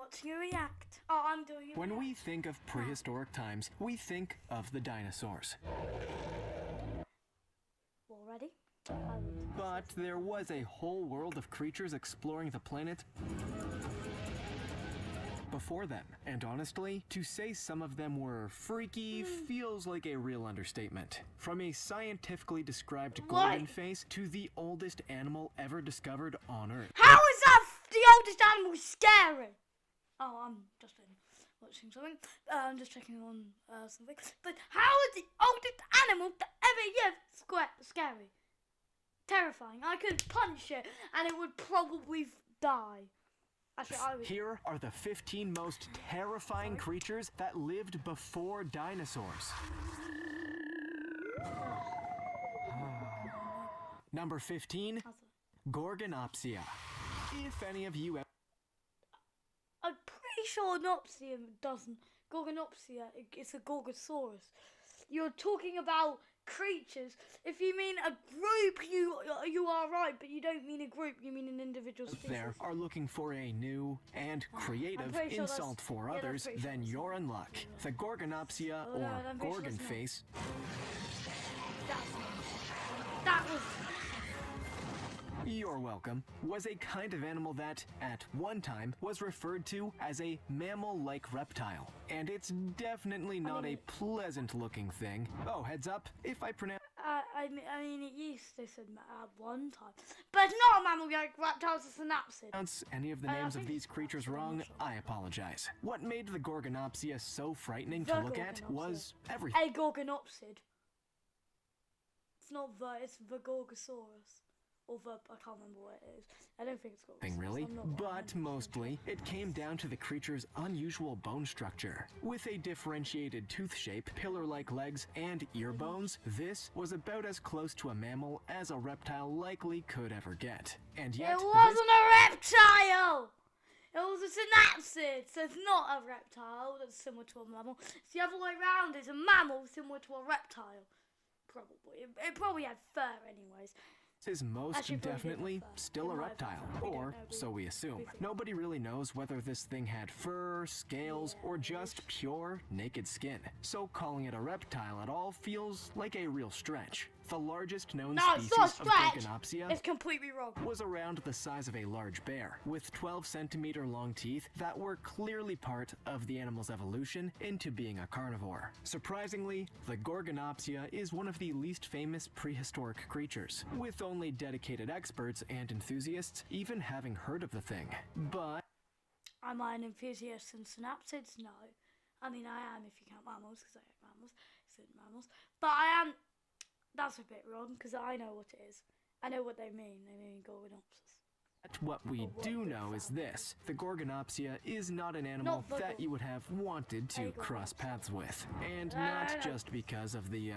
watching you react. Oh, I'm doing it. When we think of prehistoric times, we think of the dinosaurs. Already? But there was a whole world of creatures exploring the planet before them. And honestly, to say some of them were freaky feels like a real understatement. From a scientifically described golden face to the oldest animal ever discovered on Earth. How is that the oldest animal scary? Oh, I'm just watching something. I'm just checking on something. But how is the oldest animal that ever lived scary? Terrifying. I could punch it and it would probably die. Actually, I would. Here are the 15 most terrifying creatures that lived before dinosaurs. Number 15, Gorgonopsia. If any of you I'm pretty sure Nopsia doesn't. Gorgonopsia, it's a Gorgosaurus. You're talking about creatures. If you mean a group, you are right, but you don't mean a group, you mean an individual species. there are looking for a new and creative insult for others, then you're in luck. The Gorgonopsia, or Gorgon face, that was... you're welcome, was a kind of animal that, at one time, was referred to as a mammal-like reptile. And it's definitely not a pleasant-looking thing. Oh, heads up, if I pronounce... I mean, it used to say at one time. But it's not a mammal-like reptile, it's a synapsid. Pronounce any of the names of these creatures wrong, I apologize. What made the Gorgonopsia so frightening to look at was everything. A Gorgonopsid. It's not it's the Gorgosaurus. Or I can't remember what it is. I don't think it's called. Really? But mostly, it came down to the creature's unusual bone structure. With a differentiated tooth shape, pillar-like legs, and ear bones, this was about as close to a mammal as a reptile likely could ever get. And yet, it wasn't a reptile! It was a synapsid, so it's not a reptile that's similar to a mammal. It's the other way around, it's a mammal similar to a reptile. Probably. It probably had fur anyways. This is most definitely still a reptile, or so we assume. Nobody really knows whether this thing had fur, scales, or just pure naked skin. So calling it a reptile at all feels like a real stretch. The largest known species of Gorgonopsia it's completely wrong. Was around the size of a large bear, with 12-centimeter long teeth that were clearly part of the animal's evolution into being a carnivore. Surprisingly, the Gorgonopsia is one of the least famous prehistoric creatures, with only dedicated experts and enthusiasts even having heard of the thing. But... am I an enthusiast in synapsids? No. I mean, I am if you count mammals, because I like mammals, certain mammals. But I am... that's a bit wrong, because I know what it is. I know what they mean. They mean Gorgonopsis. What we do know is this. The Gorgonopsia is not an animal that you would have wanted to cross paths with. And not just because of the,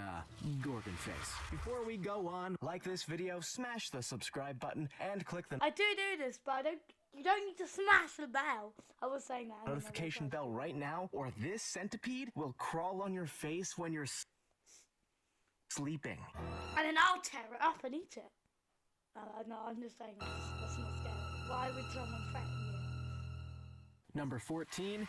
Gorgon face. Before we go on, like this video, smash the subscribe button, and click the... I do this, but you don't need to smash the bell. I was saying that. Notification bell right now, or this centipede will crawl on your face when you're sleeping. And then I'll tear it up and eat it. No, I'm just saying that's not scary. Why would someone threaten you? Number 14,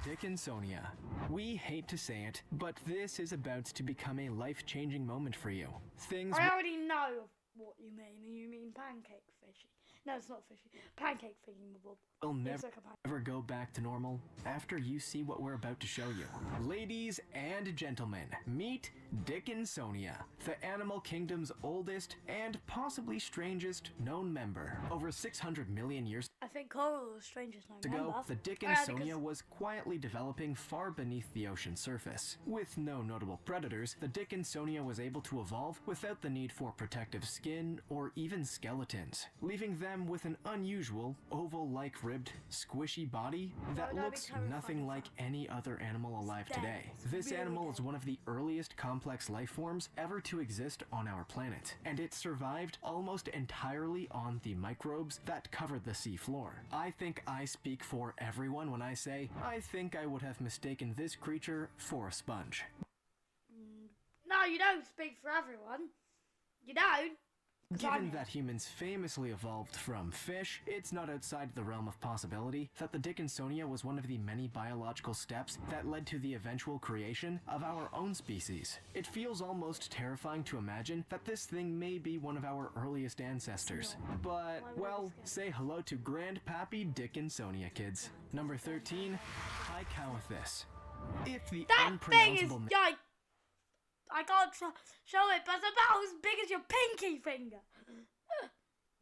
Dickinsonia. We hate to say it, but this is about to become a life-changing moment for you. I already know what you mean. You mean pancake fishy. No, it's not fishy. Pancake thingy-mabob. Will never go back to normal after you see what we're about to show you. Ladies and gentlemen, meet Dickinsonia, the animal kingdom's oldest and possibly strangest known member. Over 600 million years I think coral is the strangest known ago, the Dickinsonia was quietly developing far beneath the ocean's surface. With no notable predators, the Dickinsonia was able to evolve without the need for protective skin or even skeletons, leaving them with an unusual, oval-like ribbed, squishy body that looks nothing like any other animal alive today. This animal is one of the earliest complex life forms ever to exist on our planet, and it survived almost entirely on the microbes that covered the sea floor. I think I speak for everyone when I say I think I would have mistaken this creature for a sponge. No, you don't speak for everyone. You don't. Given that humans famously evolved from fish, it's not outside the realm of possibility that the Dickinsonia was one of the many biological steps that led to the eventual creation of our own species. It feels almost terrifying to imagine that this thing may be one of our earliest ancestors. But, well, say hello to Grandpappy Dickinsonia, kids. Number 13, Hykawithus. If the That thing is unpronounceable like, I can't show it, but it's about as big as your pinky finger.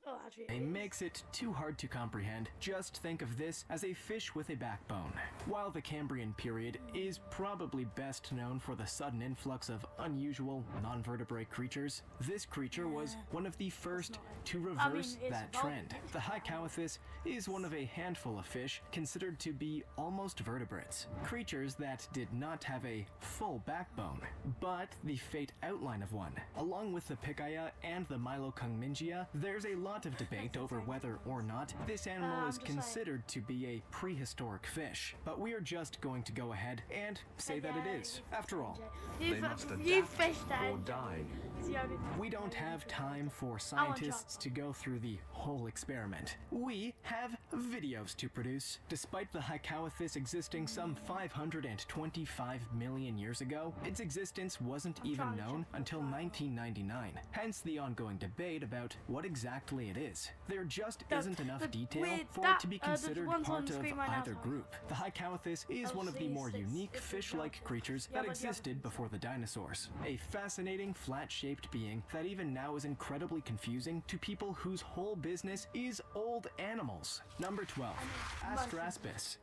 Oh, actually, it makes it too hard to comprehend. Just think of this as a fish with a backbone. While the Cambrian period is probably best known for the sudden influx of unusual non-vertebrate creatures, this creature was one of the first to reverse that trend. The Hykawithus is one of a handful of fish considered to be almost vertebrates, creatures that did not have a full backbone, but the fate outline of one. Along with the Pikaia and the Mylocungmingia, there's a lot of debate over whether or not this animal is considered to be a prehistoric fish, but we are just going to go ahead and say that it is. After all, they must adapt or die. We don't have time for scientists to go through the whole experiment. We have videos to produce. Despite the Hykawithus existing some 525 million years ago, its existence wasn't even known until 1999, hence the ongoing debate about what exactly it is. There just isn't enough detail for it to be considered part of either group. The Hykawithus is one of the more unique fish-like creatures that existed before the dinosaurs. A fascinating, flat-shaped being that even now is incredibly confusing to people whose whole business is old animals. Number 12, Astraspis.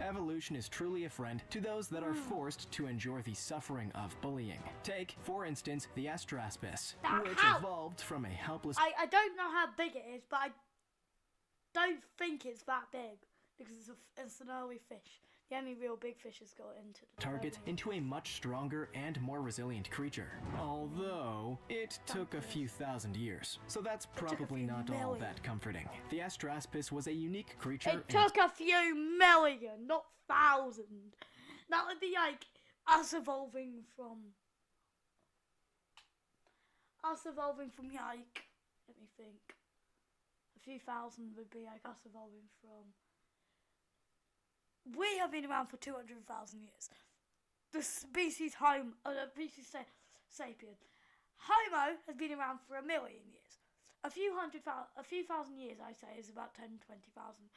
Evolution is truly a friend to those that are forced to endure the suffering of bullying. Take, for instance, the Astraspis, which evolved from a helpless... I don't know how big it is, but I don't think it's that big, because it's an early fish. The only real big fish has got into the target into a much stronger and more resilient creature. Although, it took a few thousand years, so that's probably not all that comforting. The Astraspis was a unique creature. It took a few million, not thousand. That would be like us evolving from like, let me think. A few thousand would be like us evolving from... We have been around for 200,000 years. The species sapien. Homo has been around for 1 million years. A few thousand years, I say, is about 10, 20,000.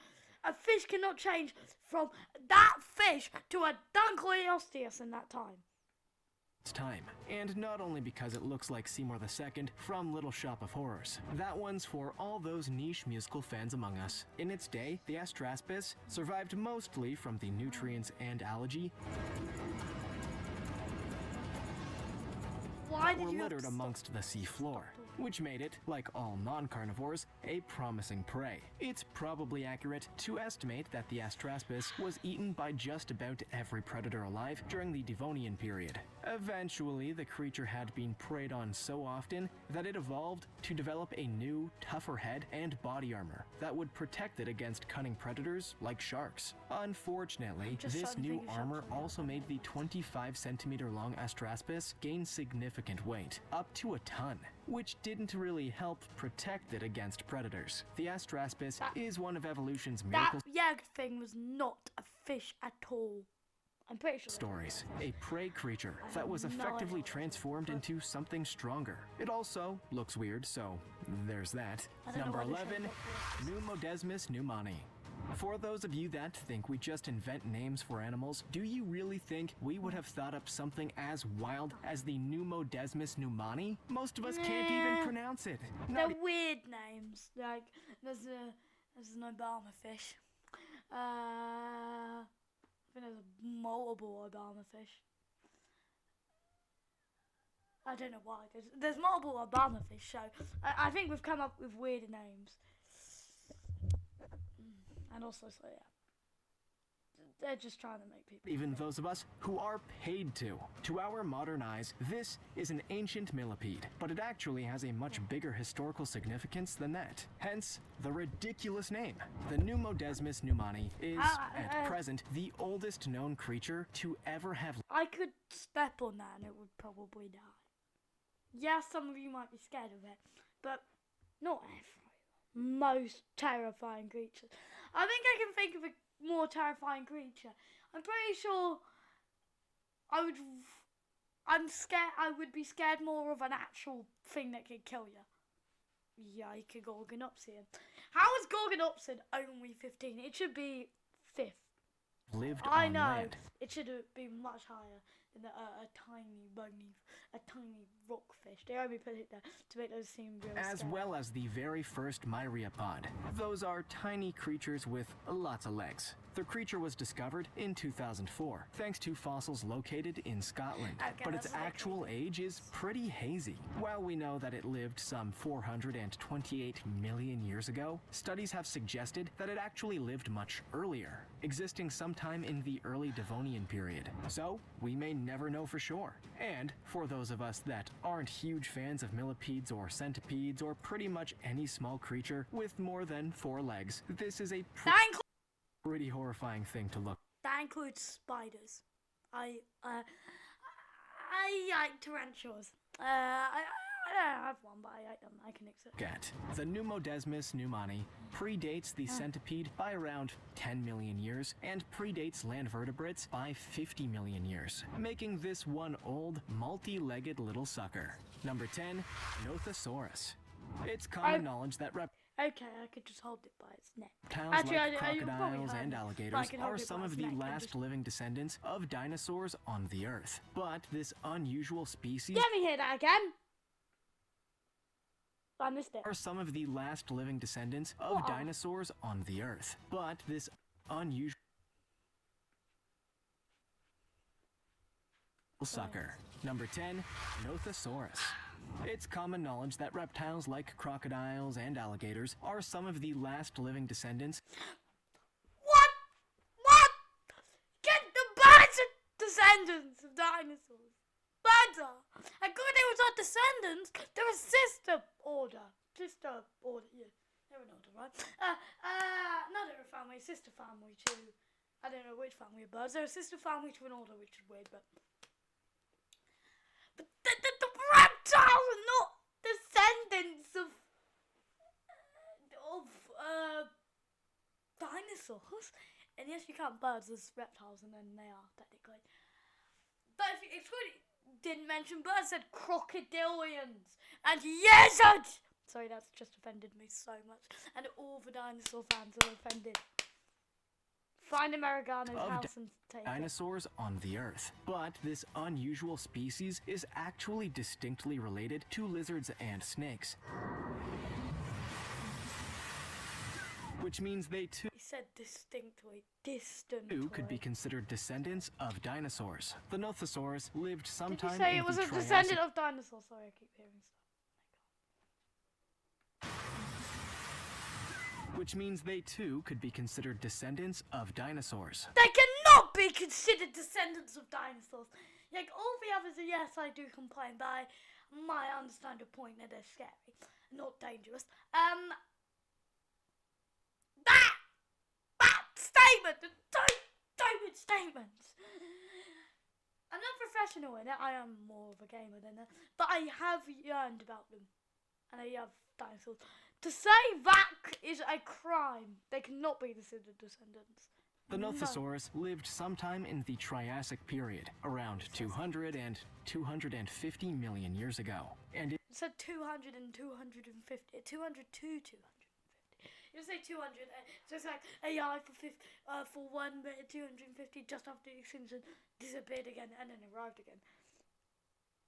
A fish cannot change from that fish to a Dunkleosteus in that time. And not only because it looks like Seymour II from Little Shop of Horrors. That one's for all those niche musical fans among us. In its day, the Astraspis survived mostly from the nutrients and algae that were littered amongst the sea floor, which made it, like all non-carnivores, a promising prey. It's probably accurate to estimate that the Astraspis was eaten by just about every predator alive during the Devonian period. Eventually, the creature had been preyed on so often that it evolved to develop a new, tougher head and body armor that would protect it against cunning predators like sharks. Unfortunately, this new armor also made the 25-centimeter long Astraspis gain significant weight, up to a ton, which didn't really help protect it against predators. The Astraspis is one of evolution's miracle thing was not a fish at all. I'm pretty sure. Stories. A prey creature that was effectively transformed into something stronger. It also looks weird, so there's that. Number 11, Pneumodesmus pneumani. For those of you that think we just invent names for animals, do you really think we would have thought up something as wild as the Pneumodesmus pneumani? Most of us can't even pronounce it. They're weird names. Like, there's an Obama fish. I think there's multiple Obama fish. I don't know why. There's multiple Obama fish, so I think we've come up with weirder names. And also, so yeah. They're just trying to make people... Even those of us who are paid to. To our modern eyes, this is an ancient millipede, but it actually has a much bigger historical significance than that. Hence, the ridiculous name. The Pneumodesmus pneumani is, at present, the oldest known creature to ever have... I could step on that and it would probably die. Yeah, some of you might be scared of it, but Not most terrifying creatures. I think I can think of a more terrifying creature. I'm pretty sure I'm scared. I would be scared more of an actual thing that could kill you. Yike, Gorgonopsian. How is Gorgonopsian only 15? It should be 5th. Lived I on know. land. It should have been much higher than a tiny rockfish. They only put it there to make those seem real As scary. well as the very first myriapod. Those are tiny creatures with lots of legs. The creature was discovered in 2004, thanks to fossils located in Scotland. Okay, But its that's like actual age is pretty hazy. While we know that it lived some 428 million years ago, studies have suggested that it actually lived much earlier, existing sometime in the early Devonian period. So, we may never know for sure. And, for those of us that aren't huge fans of millipedes or centipedes or pretty much any small creature with more than 4 legs, this is a pretty horrifying thing to look. That includes spiders. I like tarantulas. I don't have one, but I like them. I can accept. At. The Pneumodesmus pneumani predates the centipede by around 10 million years and predates land vertebrates by 50 million years, making this one old, multi-legged little sucker. Number 10, Nothosaurus. It's common knowledge that Okay, I could just hold it by its neck. reptiles Actually, like I probably crocodiles heard and it, but I alligators can hold are it some by of its the neck and last just- living descendants of dinosaurs on the Earth. But this unusual species Let me hear that again. I missed it. are some of the last living descendants of What? dinosaurs on the Earth. But this unusual sucker. Number 10, Nothosaurus. It's common knowledge that reptiles like crocodiles and alligators are some of the last living descendants What? What? Get the birds are descendants of dinosaurs. Birds are. And crocodiles are descendants. They're a sister order. Yeah. They're an order, right? No, they're a family. Sister family to... I don't know which family of birds. They're a sister family to an order, which is weird, but... But the reptiles are not descendants of dinosaurs. And yes, you count birds as reptiles, and then they are technically. But if you didn't mention birds, said crocodilians and lizards. Sorry, that's just offended me so much, and all the dinosaur fans are offended. Find Americano's house and take it. dinosaurs on the Earth. But this unusual species is actually distinctly related to lizards and snakes, which means they too He said distinctly, distant. could be considered descendants of dinosaurs. The Nothosaurus lived Did sometime you say in it was the a Triassic descendant of dinosaurs? Sorry, I keep hearing stuff. which means they too could be considered descendants of dinosaurs. They cannot be considered descendants of dinosaurs. Like all the others, yes, I do complain, but I might understand the point that they're scary, not dangerous. That statement, the stupid statements. I'm not professional in it. I am more of a gamer than that, but I have learned about them, and I love dinosaurs. To say that is a crime. They cannot be considered descendants. The Nothosaurus lived sometime in the Triassic period, around 200 and 250 million years ago. And it It said 200 and 250. 200 to 250. You say 200, so it's like AI for 1 minute, 250 just after the extinction disappeared again and then arrived again.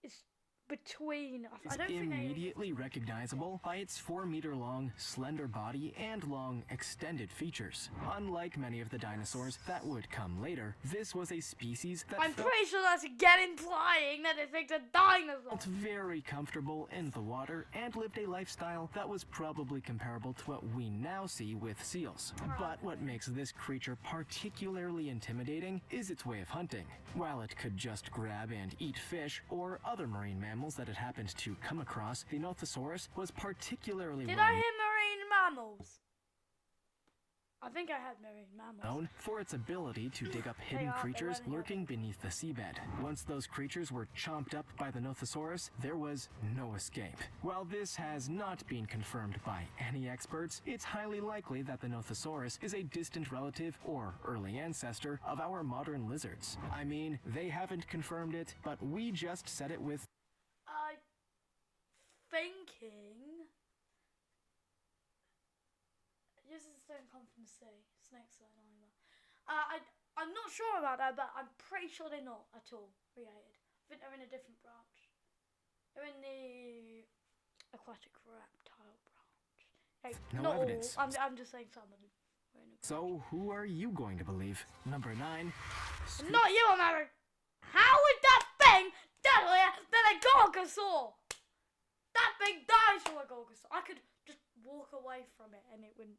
It's between. I is don't think they. immediately recognizable by its 4-meter-long, slender body and long, extended features. Unlike many of the dinosaurs that would come later, this was a species that I'm felt pretty sure that's again implying that it thinks a dinosaur. very comfortable in the water and lived a lifestyle that was probably comparable to what we now see with seals. But what makes this creature particularly intimidating is its way of hunting. While it could just grab and eat fish or other marine mammals that it happened to come across, the Nothosaurus was particularly Did well I hear marine mammals? I think I had marine mammals. known for its ability to dig up hidden creatures lurking beneath the seabed. Once those creatures were chomped up by the Nothosaurus, there was no escape. While this has not been confirmed by any experts, it's highly likely that the Nothosaurus is a distant relative or early ancestor of our modern lizards. I mean, they haven't confirmed it, but we just said it with I'm thinking. Lizards don't come from the sea. Snakes don't either. I'm not sure about that, but I'm pretty sure they're not at all related. I think they're in a different branch. They're in the aquatic reptile branch. Hey, no not evidence. all. I'm just saying some of them. So, who are you going to believe? Number 9. Not you, American. How is that thing deadlier than a Gorgosaur? That big dinosaur Gorgosaur. I could just walk away from it and it wouldn't.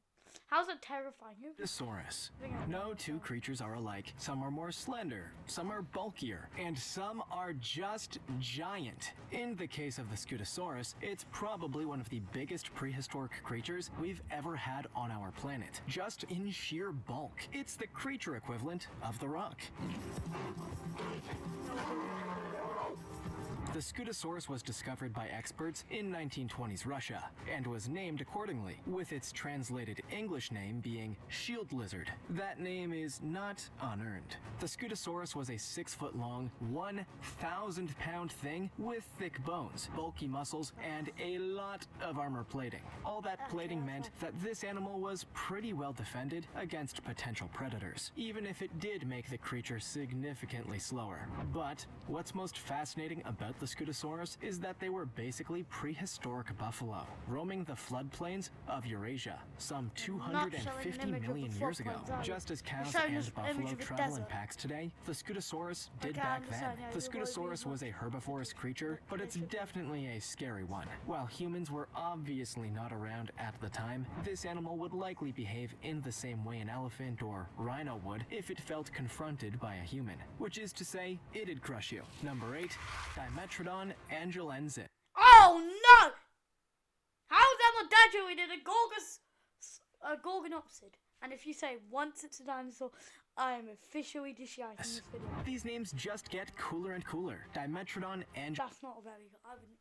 How's it terrifying? Scutosaurus. No two creatures are alike. Some are more slender, some are bulkier, and some are just giant. In the case of the Scutosaurus, it's probably one of the biggest prehistoric creatures we've ever had on our planet. Just in sheer bulk. It's the creature equivalent of the Rock. The Scutosaurus was discovered by experts in 1920s Russia and was named accordingly, with its translated English name being shield lizard. That name is not unearned. The Scutosaurus was a 6-foot-long, 1,000-pound thing with thick bones, bulky muscles, and a lot of armor plating. All that plating meant that this animal was pretty well defended against potential predators, even if it did make the creature significantly slower. But what's most fascinating about the Scutosaurus is that they were basically prehistoric buffalo, roaming the floodplains of Eurasia some 250 million years ago. Just as cows and buffalo travel in packs today, the Scutosaurus did back then. The Scutosaurus was a herbivorous creature, but it's definitely a scary one. While humans were obviously not around at the time, this animal would likely behave in the same way an elephant or rhino would if it felt confronted by a human, which is to say, it'd crush you. Number 8, Dimetrodon angolensis. Oh no! How's that more deadly than a Gorgonopsid? And if you say once it's a dinosaur, I am officially dishiking this video. These names just get cooler and cooler. Dimetrodon angolensis. That's not a very good. I wouldn't.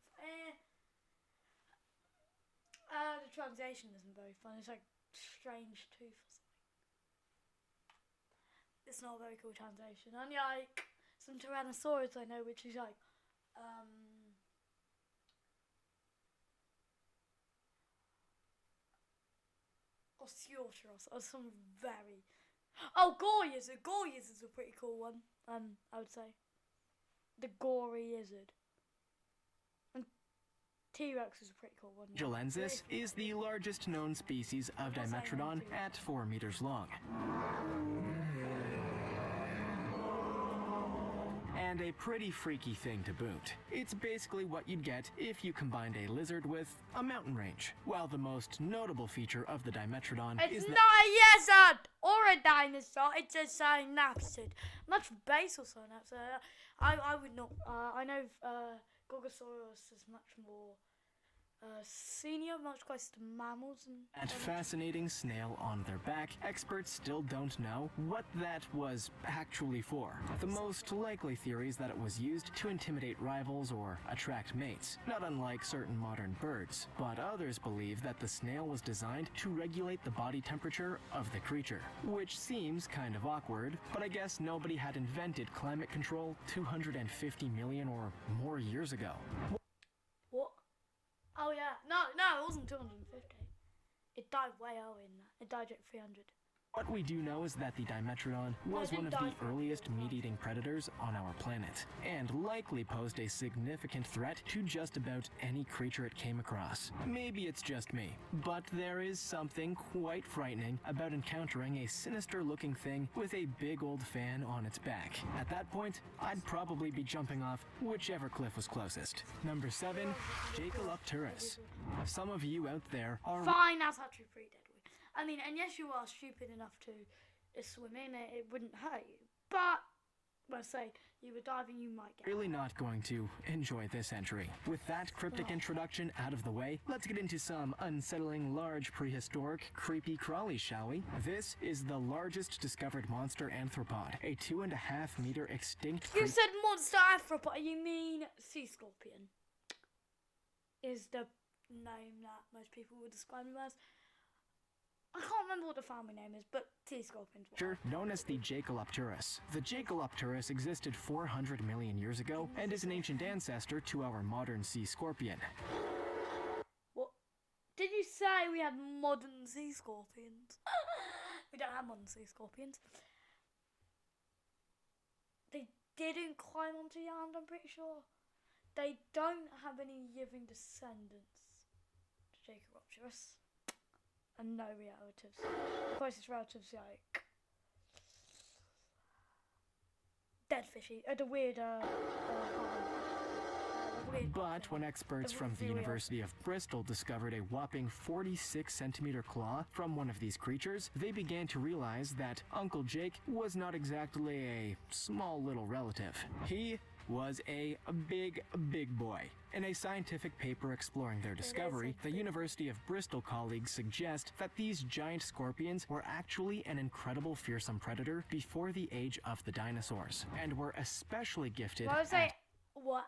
The translation isn't very fun. It's like strange tooth or something. It's not a very cool translation. And like some Tyrannosaurus I know, which is like Osteoteros or some very. Oh, Goryas. Goryas is a pretty cool one. I would say the gory lizard. And T-Rex is a pretty cool one. Angolensis is the largest known species of Dimetrodon at 4 meters long. And a pretty freaky thing to boot. It's basically what you'd get if you combined a lizard with a mountain range. While the most notable feature of the Dimetrodon is not a lizard or a dinosaur, it's a synapsid. Much basal synapsid. I would not. I know Gorgosaurus is much more senior, much closer to mammals. That fascinating snail on their back, experts still don't know what that was actually for. The most likely theory is that it was used to intimidate rivals or attract mates, not unlike certain modern birds. But others believe that the snail was designed to regulate the body temperature of the creature, which seems kind of awkward, but I guess nobody had invented climate control 250 million or more years ago. What? Oh yeah, no, it wasn't 250. It died way earlier than that. It died at 300. What we do know is that the Dimetrodon was one of the earliest meat-eating predators on our planet, and likely posed a significant threat to just about any creature it came across. Maybe it's just me, but there is something quite frightening about encountering a sinister-looking thing with a big old fan on its back. At that point, I'd probably be jumping off whichever cliff was closest. Number 7, Jacalopterus. Some of you out there are... Fine, that's actually pretty deadly. I mean, and yes, you are stupid enough to swim in it, it wouldn't hurt you. But Well, say you were diving, you might get. Really not going to enjoy this entry. With that cryptic introduction out of the way, let's get into some unsettling, large, prehistoric, creepy crawlies, shall we? This is the largest discovered monster arthropod, a 2.5 meter extinct You said monster arthropod, you mean sea scorpion? Is the name that most people would describe him as. I can't remember what the family name is, but sea scorpions. Known as the Jaekelopterus. The Jaekelopterus existed 400 million years ago and is an ancient ancestor to our modern sea scorpion. What? Did you say we had modern sea scorpions? We don't have modern sea scorpions. They didn't climb onto land, I'm pretty sure. They don't have any living descendants to Jaekelopterus. And no relatives. The closest relatives like dead fishy. The weird. But when experts from the University of Bristol discovered a whopping 46 centimeter claw from one of these creatures, they began to realize that Uncle Jake was not exactly a small little relative. He was a big boy. In a scientific paper exploring their discovery, the University of Bristol colleagues suggest that these giant scorpions were actually an incredible fearsome predator before the age of the dinosaurs, and were especially gifted at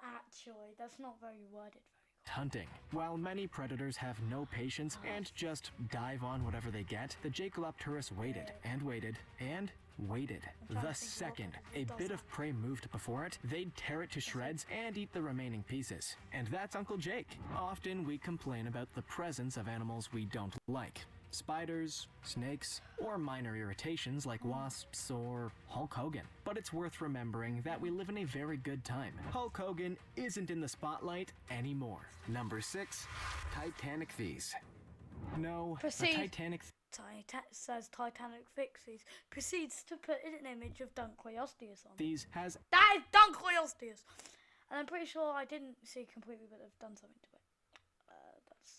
actually, that's not very worded. Hunting. While many predators have no patience and just dive on whatever they get, the Jaekelopterus waited and waited and waited. The second a bit of prey moved before it, they'd tear it to shreds and eat the remaining pieces. And that's Uncle Jake. Often we complain about the presence of animals we don't like. Spiders, snakes, or minor irritations like wasps or Hulk Hogan. But it's worth remembering that we live in a very good time. Hulk Hogan isn't in the spotlight anymore. Number 6, Titanic Thies. No, the Titanic says Titanic Fixies. Proceeds to put in an image of Dunkleosteus on. Thies has... That is Dunkleosteus! And I'm pretty sure I didn't see completely, but they've done something to it.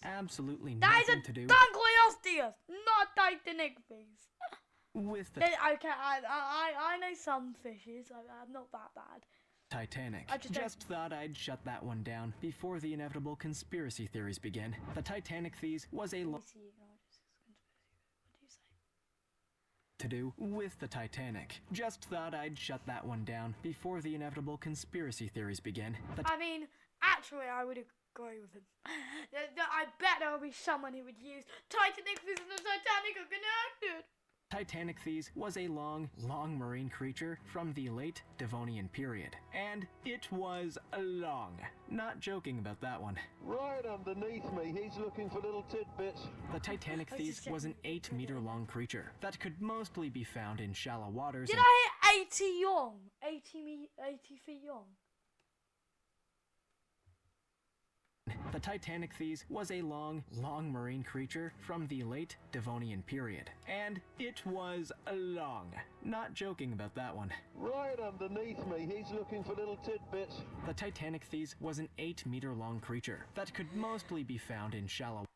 Absolutely that nothing to do... That is a Dunkleosteus, not Titanic Thies. With the... Okay, I know some fishes. I'm not that bad. Titanic. Just thought I'd shut that one down before the inevitable conspiracy theories begin. The Titanic Thies was a... to do with the Titanic. Just thought I'd shut that one down before the inevitable conspiracy theories begin. I mean, actually, I would agree with him. I bet there will be someone who would use Titanic Thies and the Titanic are connected. Titanic Thies was a long marine creature from the late Devonian period. And it was long. Not joking about that one. Right underneath me, he's looking for little tidbits. The Titanic Thies was an 8 meter long creature that could mostly be found in shallow waters. Did I hear 80 young? 80 feet young? The Titanic Thies was a long marine creature from the late Devonian period. And it was long. Not joking about that one. Right underneath me, he's looking for little tidbits. The Titanic Thies was an 8 meter long creature that could mostly be found in shallow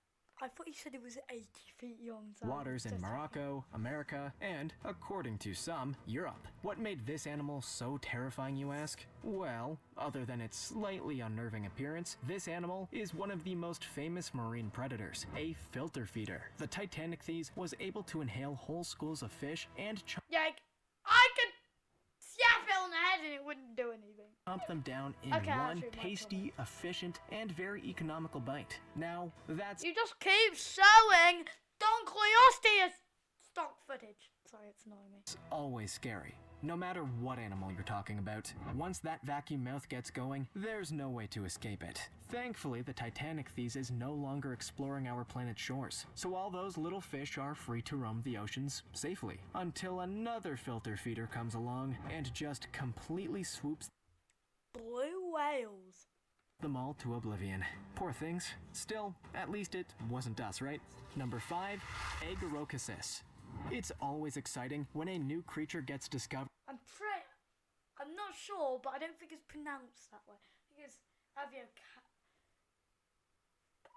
I thought you said it was 80 feet young. So waters in Morocco, America, and, according to some, Europe. What made this animal so terrifying, you ask? Well, other than its slightly unnerving appearance, this animal is one of the most famous marine predators, a filter feeder. The Titanic Thies was able to inhale whole schools of fish and I could slap it on the head and it wouldn't do anything. Chomp them down in one tasty, efficient, and very economical bite. Now, that's... You just keep showing Dunkleosteus stock footage. Sorry, it's annoying me. It's always scary. No matter what animal you're talking about, once that vacuum mouth gets going, there's no way to escape it. Thankfully, the Titanic Thies is no longer exploring our planet's shores, so all those little fish are free to roam the oceans safely, until another filter feeder comes along and just completely swoops blue whales them all to oblivion. Poor things. Still, at least it wasn't us, right? Number 5, Agarocasis. It's always exciting when a new creature gets discovered. I'm not sure, but I don't think it's pronounced that way. I think it's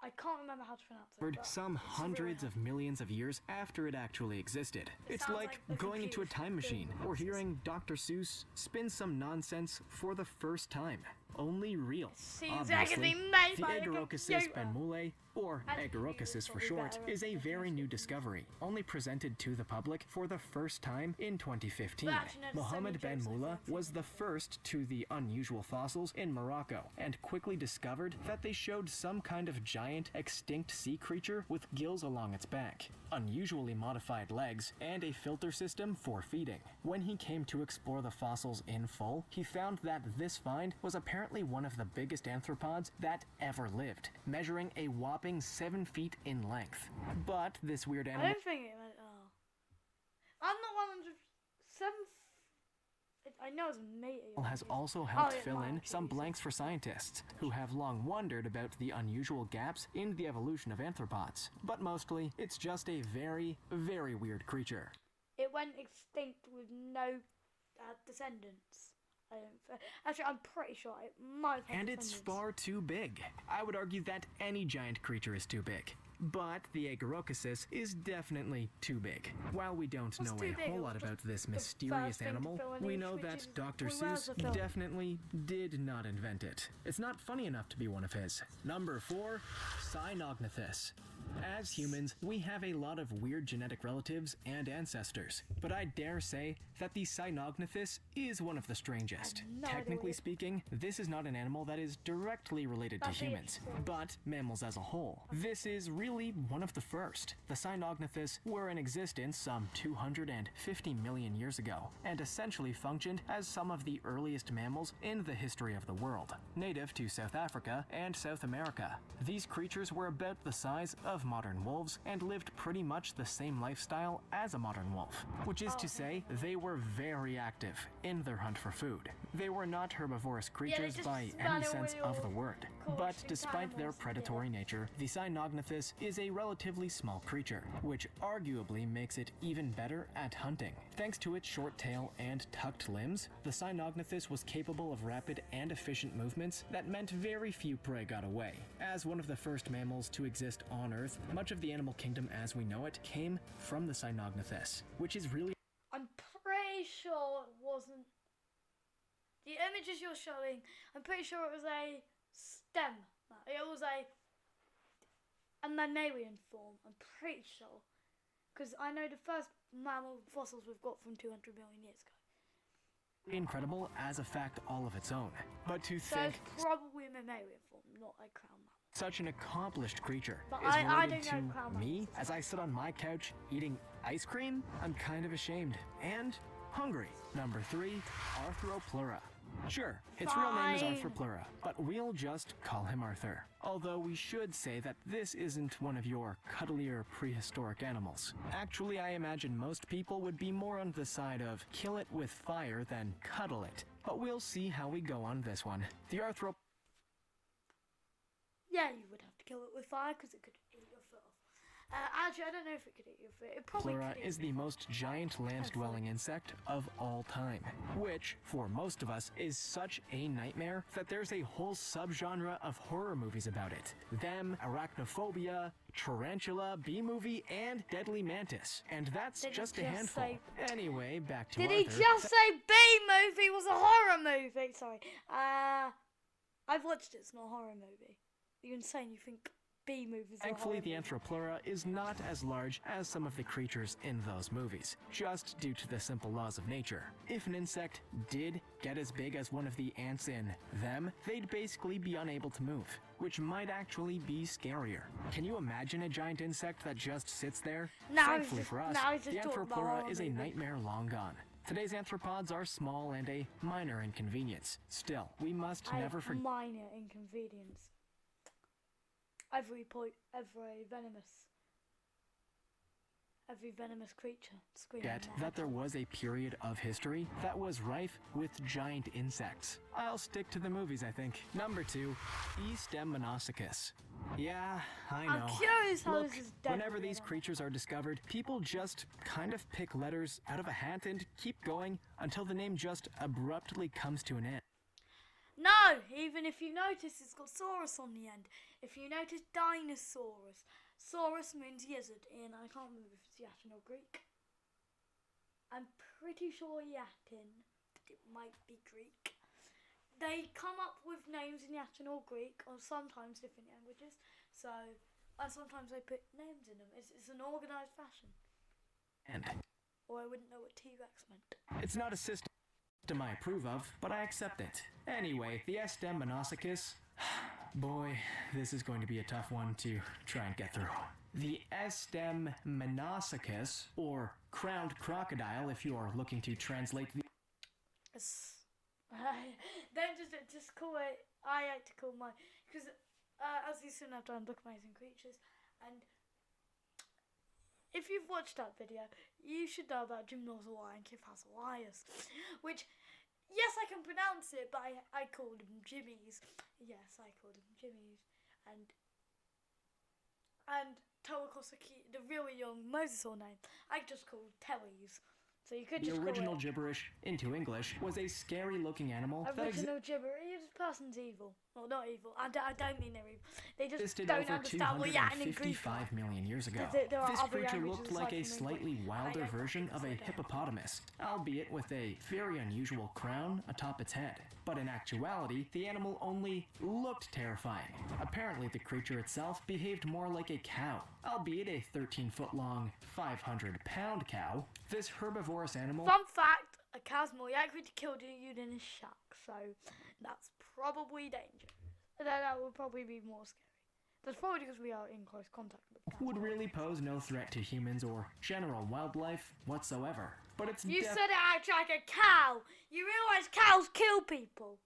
I can't remember how to pronounce it. but some it's hundreds really of millions of years after it actually existed. It's sounds like like a going into a computer time machine or hearing Dr. Seuss spin some nonsense for the first time. Only real. Seems like it's Obviously, been made the by a Agarocus's computer. benmule, or And Agarocus's for probably short, better is a at very new definition. discovery, only presented to the public for the first time in 2015. But actually, no, there's so Mohammed many Ben jokes like Mula that. was the first to the unusual fossils in Morocco, and quickly discovered that they showed some kind of giant, extinct sea creature with gills along its back, unusually modified legs, and a filter system for feeding. When he came to explore the fossils in full, he found that this find was apparently one of the biggest arthropods that ever lived, measuring a whopping 7 feet in length. But this weird I animal don't think it meant. Oh. I'm not 107. I know it's a meteor. has also helped yeah, fill mine in actually some is. blanks for scientists who have long wondered about the unusual gaps in the evolution of arthropods. But mostly, it's just a very, very weird creature. It went extinct with no descendants. Actually, I'm pretty sure it might have And it's descendants. far too big. I would argue that any giant creature is too big. But the Agarocus is definitely too big. While we don't What's know too a big? whole It lot was about this the mysterious first thing to animal, fill a we niche, know which that is Dr. Blue Seuss Raspberry film. definitely did not invent it. It's not funny enough to be one of his. Number 4, Cynognithus. As humans, we have a lot of weird genetic relatives and ancestors, but I dare say that the Cynognithus is one of the strangest. no idea Technically what- speaking, this is not an animal that is directly related to That'd be humans, interesting. but mammals as a whole. This is really one of the first. The Cynognithus were in existence some 250 million years ago, and essentially functioned as some of the earliest mammals in the history of the world, native to South Africa and South America. These creatures were about the size of modern wolves and lived pretty much the same lifestyle as a modern wolf, which is to say, they were very active in their hunt for food. They were not herbivorous creatures just by ran any away sense of the all word, cool but extinct despite their animals, predatory nature, the Cynognithus is a relatively small creature, which arguably makes it even better at hunting. Thanks to its short tail and tucked limbs, the Cynognithus was capable of rapid and efficient movements that meant very few prey got away. As one of the first mammals to exist on Earth, much of the animal kingdom as we know it came from the Cynognithus, which is really I'm pretty sure it wasn't. The images you're showing, I'm pretty sure it was a stem. It was a mammalian form. I'm pretty sure, because I know the first mammal fossils we've got from 200 million years ago. incredible as a fact all of its own. But to So think it's probably a mammalian form, not a crown mammal. such an accomplished creature But is I related don't know to crown me mammals. as I sit on my couch eating ice cream, I'm kind of ashamed and hungry. Number 3, Arthropleura. Sure, its real name is Fine. Arthropleura, but we'll just call him Arthur. Although we should say that this isn't one of your cuddlier prehistoric animals. Actually, I imagine most people would be more on the side of kill it with fire than cuddle it. But we'll see how we go on this one. The Arthropleura Yeah, you would have to kill it with fire because it could eat your foot off. Actually, I don't know if it could eat your foot. It probably Pleura could eat is the your foot. most giant land-dwelling insect of all time, which, for most of us, is such a nightmare that there's a whole subgenre of horror movies about it. Them, Arachnophobia, Tarantula, B-movie, and Deadly Mantis. And that's Did he just a just handful. say- Anyway, back to Did Arthur. he just say B-movie was a horror movie? Sorry. I've watched it. It's not a horror movie. You're insane. You think B-movies are Thankfully, horror the movies. Arthropleura is not as large as some of the creatures in those movies, just due to the simple laws of nature. If an insect did get as big as one of the ants in Them, they'd basically be unable to move, which might actually be scarier. Can you imagine a giant insect that just sits there? Now he's Thankfully just- for us, now he's the just talking about Arthropleura horror is a movies. nightmare long gone. Today's arthropods are small and a minor inconvenience. Still, we must never forget Minor inconvenience. Every venomous creature screaming that there was a period of history that was rife with giant insects. I'll stick to the movies, I think. Number 2, Eastemmonosicus. Yeah, I know. I'm curious how Look, this is deadly whenever these or not. creatures are discovered, people just kind of pick letters out of a hat and keep going until the name just abruptly comes to an end. No, even if you notice, it's got saurus on the end. If you notice dinosaurs, saurus means lizard, and I can't remember if it's Latin or Greek. I'm pretty sure Latin, but it might be Greek. They come up with names in Latin or Greek, or sometimes different languages. So, and sometimes they put names in them. It's an organised fashion. And Or I wouldn't know what T-Rex meant. it's not a system I approve of, but I accept it. Anyway, the Estem Monosuchus. Boy, this is going to be a tough one to try and get through. The Estem Monosuchus, or crowned crocodile if you are looking to translate the... Don't just call it. I like to call my, because as you soon have done, look amazing creatures, and if you've watched that video, you should know about Gymnosoi and Kiphasolias, which, yes, I can pronounce it, but I called them Jimmies. Yes, I called them Jimmies, and Tawakosaki, the really young mosasaur name, I just called Tellies. So you could The just original call it gibberish into English was a scary-looking animal that original gibberish. This person's evil. Well, not evil. I don't mean they're evil. They just existed don't over understand what Latin and Greek 255 million years ago. There are This other creature languages looked like aside a from slightly English. wilder I don't version think of so, a don't. hippopotamus, albeit with a very unusual crown atop its head. But in actuality, the animal only looked terrifying. Apparently, the creature itself behaved more like a cow, albeit a 13-foot-long, 500-pound cow. This herbivorous animal... Fun fact, a cow's more likely to kill you than a shark, so that's probably dangerous. That would probably be more scary. That's probably because we are in close contact with cats. would really pose no threat to humans or general wildlife whatsoever. But it's You said it acts like a cow! You realise cows kill people!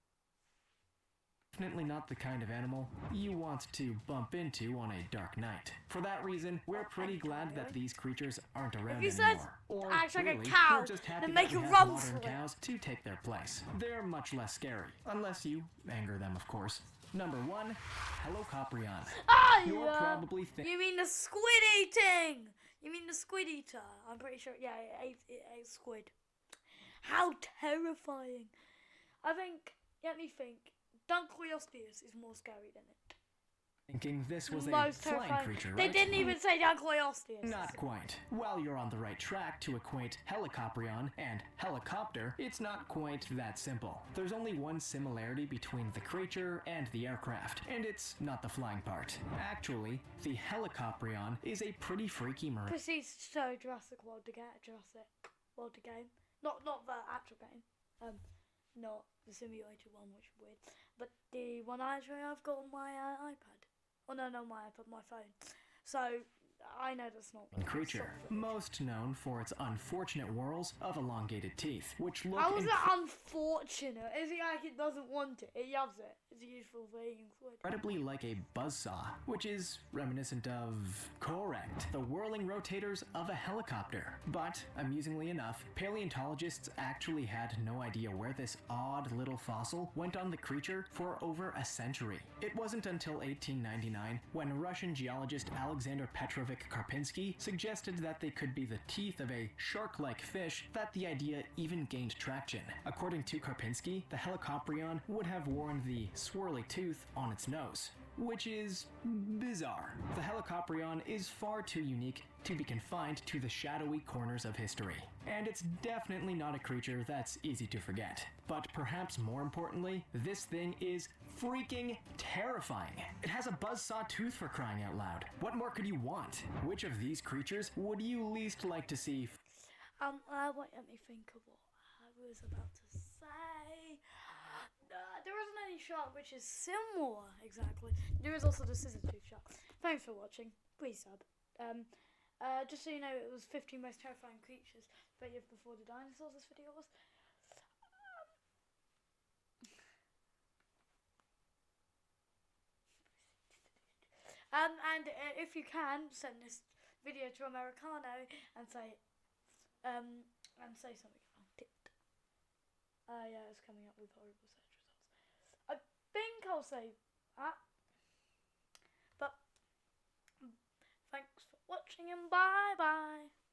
definitely not the kind of animal you want to bump into on a dark night. For that reason, we're pretty glad that these creatures aren't around you said anymore. Or acts like a really, cow, we're just happy then that make we a have run modern for it. cows to take their place. They're much less scary, unless you anger them, of course. Number 1, Helicoprion. Ah, You're yeah. probably You mean the squid eating? You mean the squid eater? I'm pretty sure, yeah, it ate squid. How terrifying. I think, let me think, Dunkleosteus is more scary than it. thinking this was a Most flying terrifying. creature, They right? didn't even say Dunkleosteus. Not quite. While you're on the right track to acquaint Helicoprion and helicopter, it's not quite that simple. There's only one similarity between the creature and the aircraft, and it's not the flying part. Actually, the Helicoprion is a pretty freaky marine. Proceeds to show Jurassic World the game. Not the actual game. Not the simulated one, which is weird. But the one actually I've got on my iPad. Oh no, not my iPad, my phone. So I know that's not Creature, most known for its unfortunate whorls of elongated teeth, which look How is it unfortunate? Is it like it doesn't want it? It loves it. It's useful for eating squid. incredibly like a buzzsaw, which is reminiscent of, correct, the whirling rotators of a helicopter. But, amusingly enough, paleontologists actually had no idea where this odd little fossil went on the creature for over a century. It wasn't until 1899 when Russian geologist Alexander Petrovich Karpinski suggested that they could be the teeth of a shark-like fish that the idea even gained traction. According to Karpinski, the Helicoprion would have worn the swirly tooth on its nose, which is bizarre. The Helicoprion is far too unique to be confined to the shadowy corners of history. And it's definitely not a creature that's easy to forget. But perhaps more importantly, this thing is freaking terrifying. It has a buzzsaw tooth, for crying out loud. What more could you want? Which of these creatures would you least like to see? Wait, let me think of what I was about to say. There isn't any shark which is similar, exactly. There is also the scissor-tooth shark. Thanks for watching. Please sub. Just so you know, it was 15 most terrifying creatures 30 years before the dinosaurs, this video was. And if you can, send this video to Americano and say something about it. Yeah, it's coming up with horrible search results. I think I'll say that. But thanks for watching and bye bye.